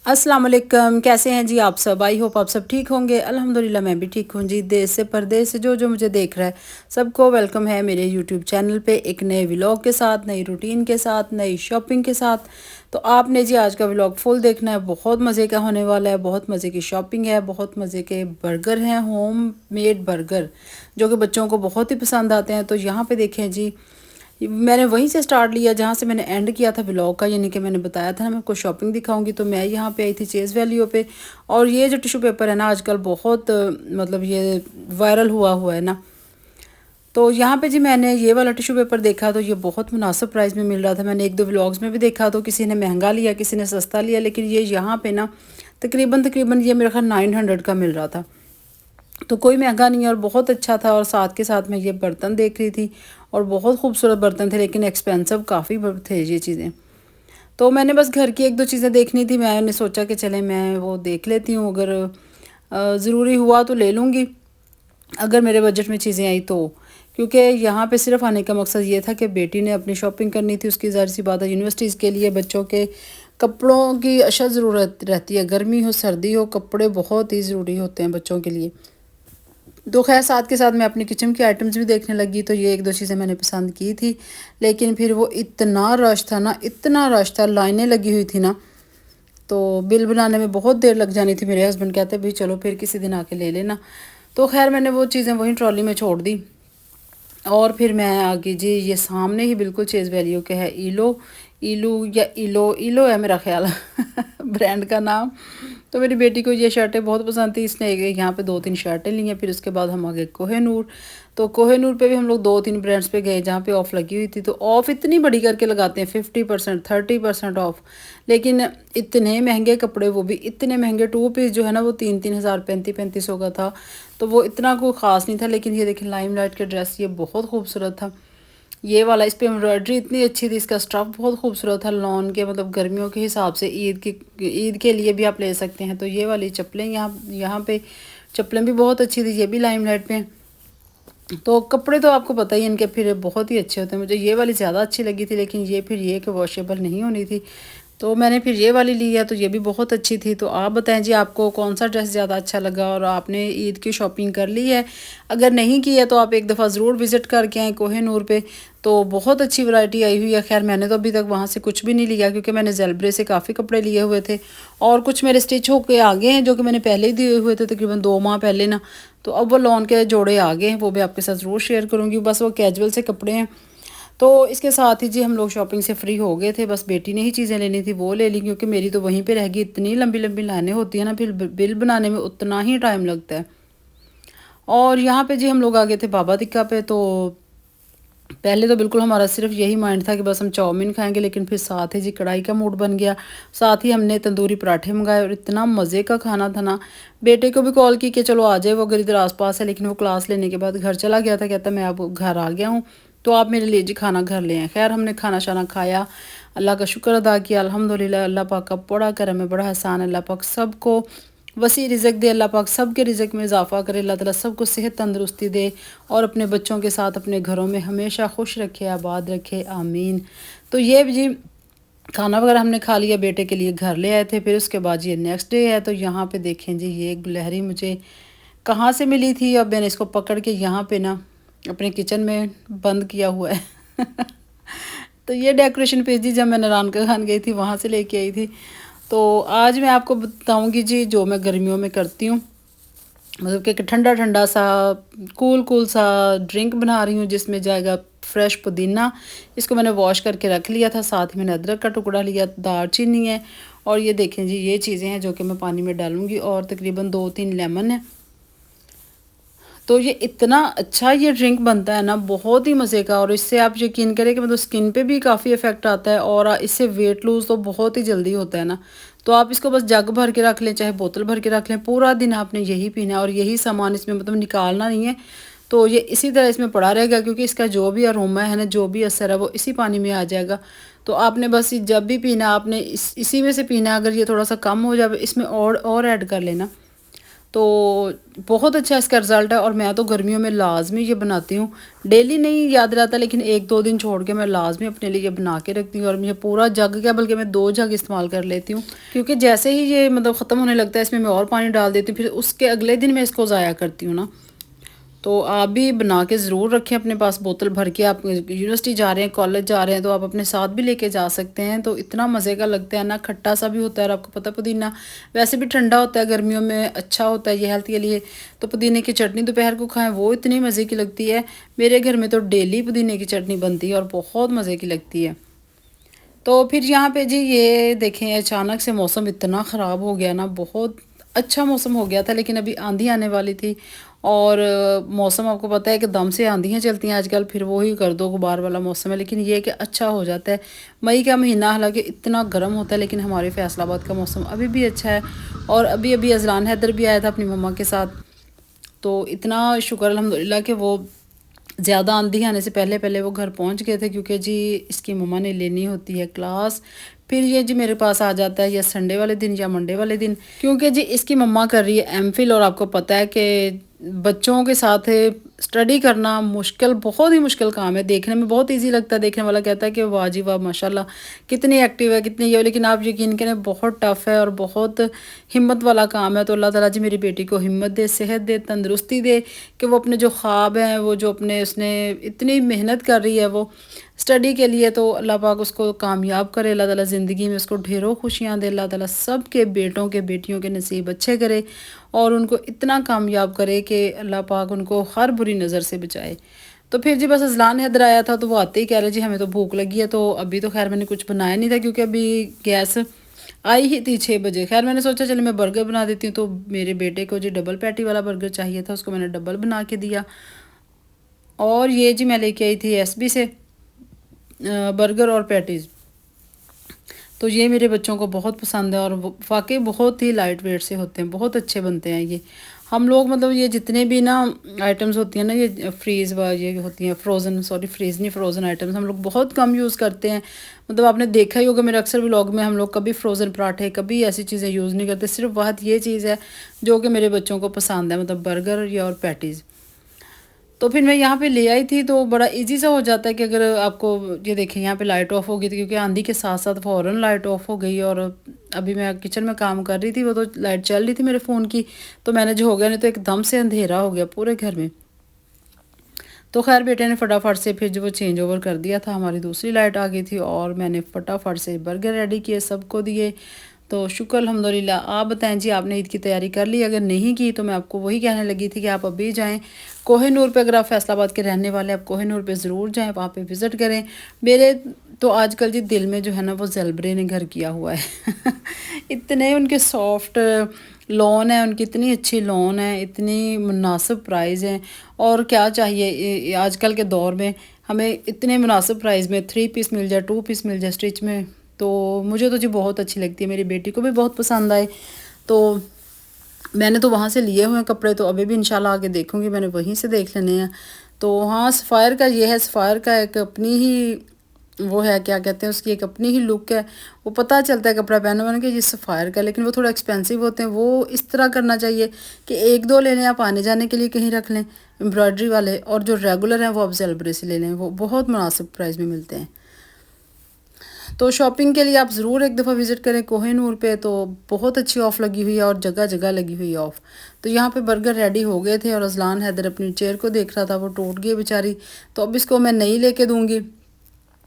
अस्सलाम वालेकुम। कैसे हैं जी आप सब? आई होप आप सब ठीक होंगे। अल्हम्दुलिल्लाह मैं भी ठीक हूँ जी। देश से परदेश से जो जो मुझे देख रहा है सबको वेलकम है मेरे यूट्यूब चैनल पे एक नए व्लॉग के साथ, नई रूटीन के साथ, नई शॉपिंग के साथ। तो आपने जी आज का व्लॉग फुल देखना है, बहुत मज़े का होने वाला है। बहुत मज़े की शॉपिंग है, बहुत मज़े के बर्गर हैं, होम मेड बर्गर जो कि बच्चों को बहुत ही पसंद आते हैं। तो यहाँ पे देखें जी, मैंने वहीं से स्टार्ट लिया जहाँ से मैंने एंड किया था व्लॉग का, यानी कि मैंने बताया था ना मैं आपको शॉपिंग दिखाऊंगी। तो मैं यहाँ पे आई थी चेज़ वैल्यू पे। और ये जो टिश्यू पेपर है ना आजकल बहुत मतलब ये वायरल हुआ हुआ है ना। तो यहाँ पे जी मैंने ये वाला टिश्यू पेपर देखा तो ये बहुत मुनासिब प्राइस में मिल रहा था। मैंने एक दो व्लॉग्स में भी देखा तो किसी ने महंगा लिया, किसी ने सस्ता लिया, लेकिन ये यहाँ पे ना तकरीबन तकरीबन ये मेरा ख्याल 900 का मिल रहा था। तो कोई महंगा नहीं है और बहुत अच्छा था। और साथ के साथ मैं ये बर्तन देख रही थी और बहुत खूबसूरत बर्तन थे, लेकिन एक्सपेंसिव काफ़ी थे ये चीज़ें। तो मैंने बस घर की एक दो चीज़ें देखनी थी, मैंने सोचा कि चले मैं वो देख लेती हूँ, अगर ज़रूरी हुआ तो ले लूँगी, अगर मेरे बजट में चीज़ें आई तो। क्योंकि यहाँ पे सिर्फ आने का मकसद ये था कि बेटी ने अपनी शॉपिंग करनी थी, उसकी ज़ाहिर सी बात है यूनिवर्सिटीज़ के लिए बच्चों के कपड़ों की अशद ज़रूरत रहती है। गर्मी हो सर्दी हो, कपड़े बहुत ही ज़रूरी होते हैं बच्चों के लिए। तो खैर साथ के साथ मैं अपनी किचन की आइटम्स भी देखने लगी, तो ये एक दो चीज़ें मैंने पसंद की थी। लेकिन फिर वो इतना रश था ना, इतना रश था, लाइनें लगी हुई थी ना, तो बिल बनाने में बहुत देर लग जानी थी। मेरे हस्बैंड कहते भाई चलो फिर किसी दिन आके ले लेना। तो खैर मैंने वो चीज़ें वहीं ट्रॉली में छोड़ दी। और फिर मैं आगे जी, ये सामने ही बिल्कुल चेज़ वैल्यू के है ईलो, ईलू या इलो इलो है मेरा ख्याल ब्रांड का नाम। तो मेरी बेटी को ये शर्टें बहुत पसंद थी, इसने यहाँ पे दो तीन शर्टें ली हैं। फिर उसके बाद हम आ गए कोहिनूर। तो कोहिनूर पे भी हम लोग दो तीन ब्रांड्स पे गए जहाँ पे ऑफ़ लगी हुई थी। तो ऑफ़ इतनी बड़ी करके लगाते हैं, 50% 30% ऑफ़, लेकिन इतने महंगे कपड़े, वो भी इतने महंगे। टू पीस जो है ना वो 3-3 हज़ार 3500 का था। तो वो इतना कोई ख़ास नहीं था। लेकिन ये देखें लाइम लाइट के ड्रेस, ये बहुत खूबसूरत था। ये वाला, इस पे एम्ब्रॉयडरी इतनी अच्छी थी, इसका स्टफ़ बहुत खूबसूरत था, लॉन के मतलब गर्मियों के हिसाब से ईद के लिए भी आप ले सकते हैं। तो ये वाली चप्पलें यहाँ पे चप्पलें भी बहुत अच्छी थी, ये भी लाइमलाइट पे। तो कपड़े तो आपको पता ही इनके फिर बहुत ही अच्छे होते हैं। मुझे ये वाली ज़्यादा अच्छी लगी थी, लेकिन ये फिर ये कि वॉशेबल नहीं होनी थी, तो मैंने फिर ये वाली ली है। तो ये भी बहुत अच्छी थी। तो आप बताएं जी आपको कौन सा ड्रेस ज़्यादा अच्छा लगा और आपने ईद की शॉपिंग कर ली है? अगर नहीं की है तो आप एक दफ़ा ज़रूर विज़िट करके आएँ कोहिनूर पे। तो बहुत अच्छी वैरायटी आई हुई है। खैर मैंने तो अभी तक वहाँ से कुछ भी नहीं लिया, क्योंकि मैंने ज़ेलब्रे से काफ़ी कपड़े लिए हुए थे और कुछ मेरे स्टिच होके आ गए हैं जो कि मैंने पहले ही दिए हुए थे तकरीबन 2 माह पहले ना। तो अब वो लॉन के जोड़े आ गए हैं, वो भी आपके साथ ज़रूर शेयर करूँगी। बस वो कैजुअल से कपड़े हैं। तो इसके साथ ही जी हम लोग शॉपिंग से फ्री हो गए थे। बस बेटी ने ही चीज़ें लेनी थी वो ले ली, क्योंकि मेरी तो वहीं पे रह गई। इतनी लंबी लंबी लाइनें होती हैं ना, फिर बिल बनाने में उतना ही टाइम लगता है। और यहाँ पे जी हम लोग आ गए थे बाबा तिक्का पे। तो पहले तो बिल्कुल हमारा सिर्फ यही माइंड था कि बस हम चाउमीन खाएंगे, लेकिन फिर साथ ही जी कढ़ाई का मूड बन गया। साथ ही हमने तंदूरी पराठे मंगाए और इतना मज़े का खाना था ना। बेटे को भी कॉल की कि चलो आ जाए, वो अगर इधर आसपास है, लेकिन वो क्लास लेने के बाद घर चला गया था। कहता मैं अब घर आ गया हूँ, तो आप मेरे लिए जी खाना घर ले आए। खैर हमने खाना शाना खाया, अल्लाह का शुक्र अदा किया अल्हम्दुलिल्लाह। अल्लाह पाक का बड़ा करम है, बड़ा एहसान है। अल्लाह पाक सबको वसी रिज़्क दे, अल्लाह पाक सब के रिज़्क में इजाफ़ा करे, अल्लाह ताला सबको सेहत तंदरुस्ती दे और अपने बच्चों के साथ अपने घरों में हमेशा खुश रखे, आबाद रखे, आमीन। तो ये जी खाना वगैरह हमने खा लिया, बेटे के लिए घर ले आए थे। फिर उसके बाद ये नेक्स्ट डे है। तो यहाँ पे देखें जी, ये एक गिलहरी मुझे कहाँ से मिली थी, अब मैंने इसको पकड़ के यहाँ पे ना अपने किचन में बंद किया हुआ है तो ये डेकोरेशन पीस जी जब मैं नारायण का खान गई थी वहाँ से लेके आई थी। तो आज मैं आपको बताऊंगी जी जो मैं गर्मियों में करती हूँ, मतलब कि ठंडा ठंडा सा कूल कूल सा ड्रिंक बना रही हूँ, जिसमें जाएगा फ्रेश पुदीना। इसको मैंने वॉश करके रख लिया था, साथ ही मैंने अदरक का टुकड़ा लिया, दालचीनी है, और ये देखें जी ये चीज़ें हैं जो कि मैं पानी में डालूँगी, और तकरीबन 2-3 लेमन है। तो ये इतना अच्छा ये ड्रिंक बनता है ना, बहुत ही मज़े का। और इससे आप यकीन करें कि मतलब स्किन पे भी काफ़ी इफ़ेक्ट आता है, और इससे वेट लूज़ तो बहुत ही जल्दी होता है ना। तो आप इसको बस जग भर के रख लें, चाहे बोतल भर के रख लें, पूरा दिन आपने यही पीना है और यही सामान इसमें मतलब निकालना नहीं है। तो ये इसी तरह इसमें पड़ा रहेगा, क्योंकि इसका जो भी अरोमा है ना, जो भी असर है, वो इसी पानी में आ जाएगा। तो आपने बस जब भी पीना आपने इसी में से पीना है। अगर ये थोड़ा सा कम हो जाए इसमें और ऐड कर लेना। तो बहुत अच्छा इसका रिज़ल्ट है। और मैं तो गर्मियों में लाजमी ये बनाती हूँ, डेली नहीं याद रहता लेकिन 1-2 दिन छोड़ के मैं लाजमी अपने लिए ये बना के रखती हूँ। और मुझे पूरा जग क्या बल्कि मैं 2 जग इस्तेमाल कर लेती हूँ, क्योंकि जैसे ही ये मतलब ख़त्म होने लगता है इसमें मैं और पानी डाल देती हूँ, फिर उसके अगले दिन मैं इसको ज़ाया करती हूँ ना। तो आप भी बना के ज़रूर रखें अपने पास बोतल भर के। आप यूनिवर्सिटी जा रहे हैं, कॉलेज जा रहे हैं, तो आप अपने साथ भी लेके जा सकते हैं। तो इतना मज़े का लगता है ना, खट्टा सा भी होता है और आपको पता पुदीना वैसे भी ठंडा होता है, गर्मियों में अच्छा होता है ये हेल्थ के लिए। तो पुदीने की चटनी दोपहर को खाएं, वो इतनी मज़े की लगती है। मेरे घर में तो डेली पुदीने की चटनी बनती है और बहुत मज़े की लगती है। तो फिर यहाँ पे जी ये देखें, अचानक से मौसम इतना ख़राब हो गया ना, बहुत अच्छा मौसम हो गया था लेकिन अभी आंधी आने वाली थी। और मौसम आपको पता है कि दम से आंधियाँ चलती हैं आजकल, फिर वो ही गर्दो गुबार वाला मौसम है। लेकिन ये कि अच्छा हो जाता है। मई का महीना हालांकि इतना गर्म होता है लेकिन हमारे फैसलाबाद का मौसम अभी भी अच्छा है। और अभी अभी अजलान हैदर भी आया था अपनी मम्मा के साथ, तो इतना शुक्र अल्हम्दुलिल्लाह कि वो ज़्यादा आंधी आने से पहले पहले वो घर पहुंच गए थे, क्योंकि जी इसकी मम्मा ने लेनी होती है क्लास। फिर ये जी मेरे पास आ जाता है या संडे वाले दिन या मंडे वाले दिन, क्योंकि जी इसकी मम्मा कर रही है एमफिल। और आपको पता है कि बच्चों के साथ स्टडी करना मुश्किल, बहुत ही मुश्किल काम है। देखने में बहुत इजी लगता है, देखने वाला कहता है कि वाह जी वाह माशाल्लाह कितनी एक्टिव है, कितनी ये, लेकिन आप यकीन करें बहुत टफ़ है और बहुत हिम्मत वाला काम है। तो अल्लाह ताला जी मेरी बेटी को हिम्मत दे, सेहत दे, तंदुरुस्ती दे, कि वो अपने जो ख्वाब हैं, वो जो अपने उसने इतनी मेहनत कर रही है वो स्टडी के लिए, तो अल्लाह पाक उसको कामयाब करे। अल्लाह ताला ज़िंदगी में उसको ढेरों खुशियाँ दे। अल्लाह ताला सब के बेटों के बेटियों के नसीब अच्छे करे और उनको इतना कामयाब करे कि अल्लाह पाक उनको हर बुरी नज़र से बचाए। तो फिर जी बस अज़लान हैदर आया था, तो वो आते ही कह रहे जी हमें तो भूख लगी है। तो अभी तो खैर मैंने कुछ बनाया नहीं था, क्योंकि अभी गैस आई ही थी 6 बजे। खैर मैंने सोचा चलो मैं बर्गर बना देती हूँ। तो मेरे बेटे को जी डबल पैटी वाला बर्गर चाहिए था, उसको मैंने डबल बना के दिया। और ये जी मैं लेके आई थी एसबी से बर्गर और पैटीज़। तो ये मेरे बच्चों को बहुत पसंद है और वाकई बहुत ही लाइट वेट से होते हैं, बहुत अच्छे बनते हैं ये। हम लोग मतलब ये जितने भी ना आइटम्स होती हैं ना, ये फ्रीज़ व ये होती हैं फ्रोज़न, सॉरी फ्रीज़ नहीं, फ्रोज़न आइटम्स हम लोग बहुत कम यूज़ करते हैं। मतलब आपने देखा ही होगा मेरे अक्सर व्लॉग में, हम लोग कभी फ्रोज़न पराठे, कभी ऐसी चीज़ें यूज़ नहीं करते। सिर्फ वह ये चीज़ है जो कि मेरे बच्चों को पसंद है, मतलब बर्गर या और पैटीज़। तो फिर मैं यहाँ पे ले आई थी, तो बड़ा इजी सा हो जाता है कि अगर आपको ये देखें यहाँ पे लाइट ऑफ हो गई थी, क्योंकि आंधी के साथ साथ फ़ौरन लाइट ऑफ हो गई। और अभी मैं किचन में काम कर रही थी, वो तो लाइट चल रही थी मेरे फ़ोन की, तो मैंने जो हो गया, नहीं तो एकदम से अंधेरा हो गया पूरे घर में। तो खैर बेटे ने फटाफट से फिर जो वो चेंज ओवर कर दिया था, हमारी दूसरी लाइट आ गई थी और मैंने फटाफट से बर्गर रेडी किए, सबको दिए। तो शुक्र अल्हम्दुलिल्लाह। आप बताएं जी, आपने ईद की तैयारी कर ली? अगर नहीं की तो मैं आपको वही कहने लगी थी कि आप अभी जाएं कोहिनूर पे। अगर आप फैसलाबाद के रहने वाले आप कोहिनूर पे ज़रूर जाएं, वहाँ पे विज़िट करें। मेरे तो आजकल जी दिल में जो है ना वो ज़ेलबरे ने घर किया हुआ है इतने उनके सॉफ्ट लॉन है, उनकी इतनी अच्छी लॉन है, इतनी मुनासिब प्राइस हैं। और क्या चाहिए आजकल के दौर में, हमें इतने मुनासिब प्राइस में 3 पीस मिल जाए, 2 पीस मिल जाए स्टिच में। तो मुझे तो जी बहुत अच्छी लगती है, मेरी बेटी को भी बहुत पसंद आए। तो मैंने तो वहाँ से लिए हुए हैं कपड़े, तो अभी भी इंशाल्लाह आगे देखूँगी, मैंने वहीं से देख लेने हैं। तो हाँ, सफ़ायर का ये है, सफ़ायर का एक अपनी ही वो है, क्या कहते हैं, उसकी एक अपनी ही लुक है। वो पता चलता है कपड़ा पहने मैंने कि ये सफ़ायर का, लेकिन वो थोड़ा एक्सपेंसिव होते हैं। वो इस तरह करना चाहिए कि 1-2 ले लें, आप आने जाने के लिए कहीं रख लें एम्ब्रॉयडरी वाले, और जो रेगुलर हैं वो आप ज़ेलबरे से ले लें, वो बहुत मुनासिब प्राइस में मिलते हैं। तो शॉपिंग के लिए आप ज़रूर एक दफ़ा विज़िट करें कोहिनूर पे, तो बहुत अच्छी ऑफ़ लगी हुई है और जगह जगह लगी हुई है ऑफ़। तो यहाँ पे बर्गर रेडी हो गए थे और अज़लान हैदर अपनी चेयर को देख रहा था, वो टूट गई बेचारी। तो अब इसको मैं नहीं लेके दूँगी,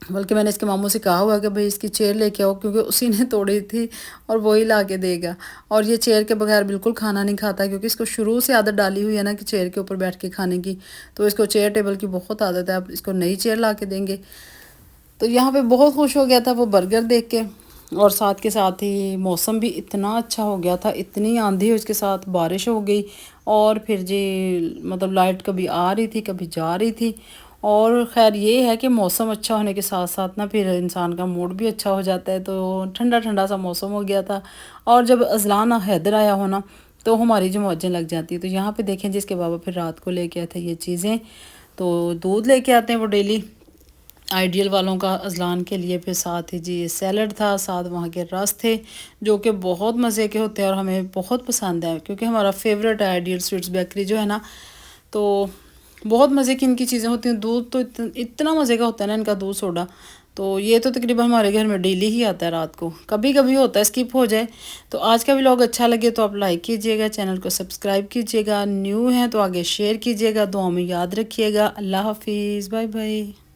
बल्कि मैंने इसके मामू से कहा हुआ कि भाई इसकी चेयर लेके आओ, क्योंकि उसी ने तोड़ी थी और वही ला के देगा। और ये चेयर के बगैर बिल्कुल खाना नहीं खाता, क्योंकि इसको शुरू से आदत डाली हुई है ना कि चेयर के ऊपर बैठ के खाने की। तो इसको चेयर टेबल की बहुत आदत है, अब इसको नई चेयर ला के देंगे। तो यहाँ पे बहुत खुश हो गया था वो बर्गर देख के, और साथ के साथ ही मौसम भी इतना अच्छा हो गया था, इतनी आंधी उसके साथ बारिश हो गई। और फिर जी मतलब लाइट कभी आ रही थी कभी जा रही थी। और ख़ैर ये है कि मौसम अच्छा होने के साथ साथ ना फिर इंसान का मूड भी अच्छा हो जाता है। तो ठंडा ठंडा सा मौसम हो गया था। और जब अज़लान हैदर आया हो ना, तो हमारी जो मौजें लग जाती है। तो यहाँ पे देखें जिसके बाबा फिर रात को लेके आए थे ये चीज़ें, तो दूध लेके आते हैं वो डेली। आइडियल वालों का अजलान के लिए। फिर साथ ही जी सैलड था, साथ वहाँ के रस थे जो कि बहुत मज़े के होते हैं और हमें बहुत पसंद है क्योंकि हमारा फेवरेट है आइडियल स्वीट्स बेकरी जो है ना। तो बहुत मज़े की इनकी चीज़ें होती हैं। दूध तो इतना मज़े का होता है ना इनका दूध सोडा। तो ये तो तकरीबन हमारे घर में डेली ही आता है रात को, कभी कभी होता है स्किप हो जाए। तो आज का व्लॉग अच्छा लगे तो आप लाइक कीजिएगा, चैनल को सब्सक्राइब कीजिएगा, न्यू हैं तो आगे शेयर कीजिएगा, दुआ में याद रखिएगा। अल्लाह हाफिज़, बाय बाय।